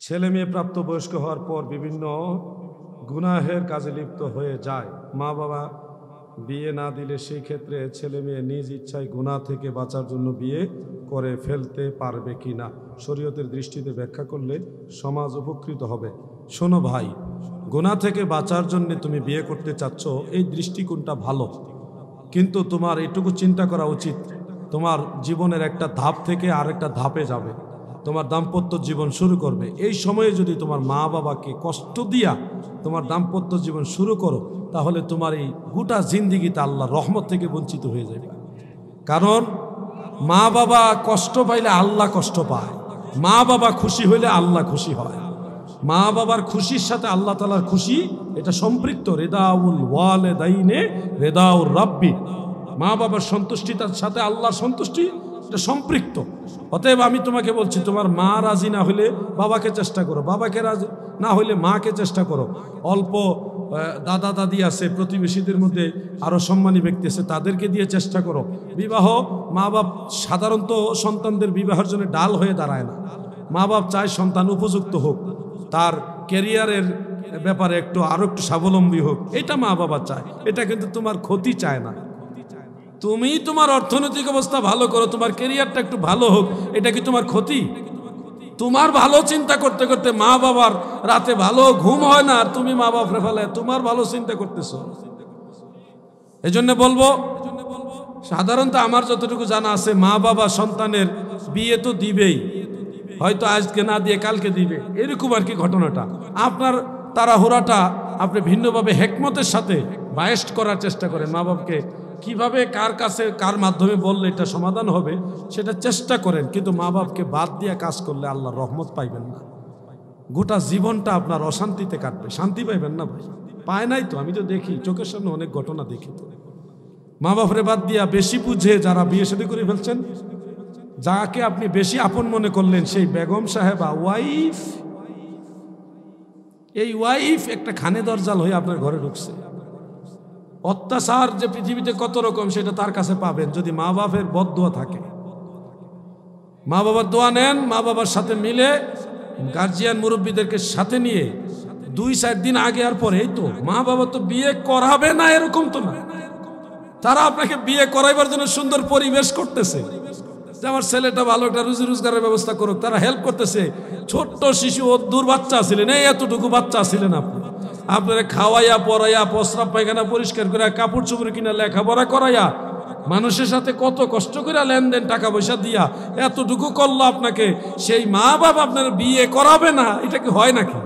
ছেলে মেয়ে প্রাপ্তবয়স্ক হওয়ার পর বিভিন্ন গুনাহের কাজে লিপ্ত হয়ে যায়। মা বাবা বিয়ে না দিলে সেই ক্ষেত্রে ছেলে মেয়ে নিজ ইচ্ছায় গুনাহ থেকে বাঁচার জন্য বিয়ে করে ফেলতে পারবে কি না, শরীয়তের দৃষ্টিতে ব্যাখ্যা করলে সমাজ উপকৃত হবে। শোনো ভাই, গুনাহ থেকে বাঁচার জন্য তুমি বিয়ে করতে চাচ্ছ, এই দৃষ্টিকোণটা ভালো, কিন্তু তোমার এটুকু চিন্তা করা উচিত তোমার জীবনের একটা ধাপ থেকে আরেকটা ধাপে যাবে, তোমার দাম্পত্য জীবন শুরু করবে। এই সময়ে যদি তোমার মা বাবাকে কষ্ট দিয়া তোমার দাম্পত্য জীবন শুরু করো, তাহলে তোমার এই গোটা জিন্দিগিতে আল্লাহ রহমত থেকে বঞ্চিত হয়ে যাবে। কারণ মা বাবা কষ্ট পাইলে আল্লাহ কষ্ট পায়, মা বাবা খুশি হইলে আল্লাহ খুশি হয়। মা বাবার খুশির সাথে আল্লাহ তাআলার খুশি এটা সম্পৃক্ত। রেদাউল ওয়ালিদাইনে রেদাউর রাব্বি, মা বাবার সন্তুষ্টিতার সাথে আল্লাহর সন্তুষ্টি এটা সম্পৃক্ত। অতএব আমি তোমাকে বলছি, তোমার মা রাজি না হলে বাবাকে চেষ্টা করো, বাবাকে রাজি না হলে মাকে চেষ্টা করো। অল্প দাদা দাদি আছে, প্রতিবেশীদের মধ্যে আরও সম্মানী ব্যক্তি আছে, তাদেরকে দিয়ে চেষ্টা করো। বিবাহ মা বাপ সাধারণত সন্তানদের বিবাহের জন্য ডাল হয়ে দাঁড়ায় না। মা বাপ চায় সন্তান উপযুক্ত হোক, তার ক্যারিয়ারের ব্যাপারে আরো একটু স্বাবলম্বী হোক, এটা মা বাবা চায়। এটা কিন্তু তোমার ক্ষতি চায় না। তুমি তোমার অর্থনৈতিক অবস্থা ভালো করো, তোমার ক্যারিয়ারটা একটু ভালো হোক, এটা কি তোমার ক্ষতি? তোমার ভালো চিন্তা করতে করতে মা বাবার রাতে ভালো ঘুম হয় না, আর তুমি মা বাপরে ফেলে তোমার ভালো চিন্তা করতেছো। এই জন্য বলবো, সাধারণত আমার যতটুকু জানা আছে, মা বাবা সন্তানের বিয়ে তো দিবেই, হয়তো আজকে না দিয়ে কালকে দিবে, এরকম আর কি ঘটনাটা। আপনার তাড়াহুড়াটা আপনি ভিন্নভাবে হেকমতের সাথে বায়েস্ট করার চেষ্টা করেন। মা বাবাকে কিভাবে কার কাছে কার মাধ্যমে বললে এটা সমাধান হবে সেটা চেষ্টা করেন, কিন্তু মা বাপকে বাদ দিয়ে কাজ করলে আল্লাহর রহমত পাইবেন না। গোটা জীবনটা আপনার অশান্তিতে কাটবে, শান্তি পাইবেন না ভাই। পায় নাই তো, আমি তো দেখি, চোখের সামনে অনেক ঘটনা দেখি। তো মা বাপরে বাদ দিয়া বেশি বুঝে যারা বিয়ে শাদী করে ফেলছেন, যাকে আপনি বেশি আপন মনে করলেন সেই বেগম সাহেবা ওয়াইফ, এই ওয়াইফ একটা খানে দরজাল হয়ে আপনার ঘরে ঢুকছে। অত্যাচার যে পৃথিবীতে কত রকম সেটা তার কাছে পাবেন যদি মা বাবার বদদোয়া থাকে। মা বাবার দোয়া নেন, মা বাবার সাথে মিলে গার্জিয়ান মুরব্বীদেরকে সাথে নিয়ে 2-4 দিন আগে আর পরে, এই তো মা বাবা তো বিয়ে করাবে না এরকম তো না, তারা আপনাকে বিয়ে করাইবার জন্য সুন্দর পরিবেশ করতেছে যে আমার ছেলেটা ভালো একটা রুজি রোজগারের ব্যবস্থা করুক, তারা হেল্প করতেছে। ছোট্ট শিশু দূর বাচ্চা ছিলেন, এই এতটুকু বাচ্চা ছিলেন আপনি, আপনারা খাওয়াইয়া পরাইয়া প্রস্রাব পায়খানা পরিষ্কার করে কাপড় চোপড় কিনা লেখাপড়া করাইয়া মানুষের সাথে কত কষ্ট করে লেনদেন টাকা পয়সা দিয়া এতটুকু করলো আপনাকে, সেই মা বাবা আপনার বিয়ে করাবে না, এটা কি হয় নাকি?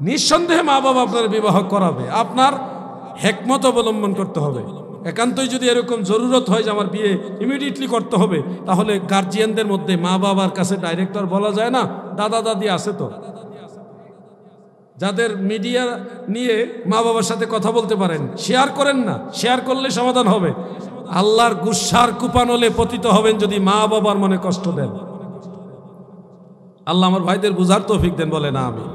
নিঃসন্দেহে মা বাবা আপনার বিবাহ করাবে, আপনার হেকমত অবলম্বন করতে হবে। একান্তই যদি এরকম জরুরত হয় যে আমার বিয়ে ইমিডিয়েটলি করতে হবে, তাহলে গার্জিয়ানদের মধ্যে মা বাবার কাছে ডাইরেক্টর বলা যায় না, দাদা দাদি আছে তো, যাদের মিডিয়া নিয়ে মা বাবার সাথে কথা বলতে পারেন, শেয়ার করেন না, শেয়ার করলে সমাধান হবে। আল্লাহর গুসার কুপানলে পতিত হবেন যদি মা বাবার মনে কষ্ট দেন। আল্লাহ আমার ভাইদের বুঝার তৌফিক দেন, বলে না আমি।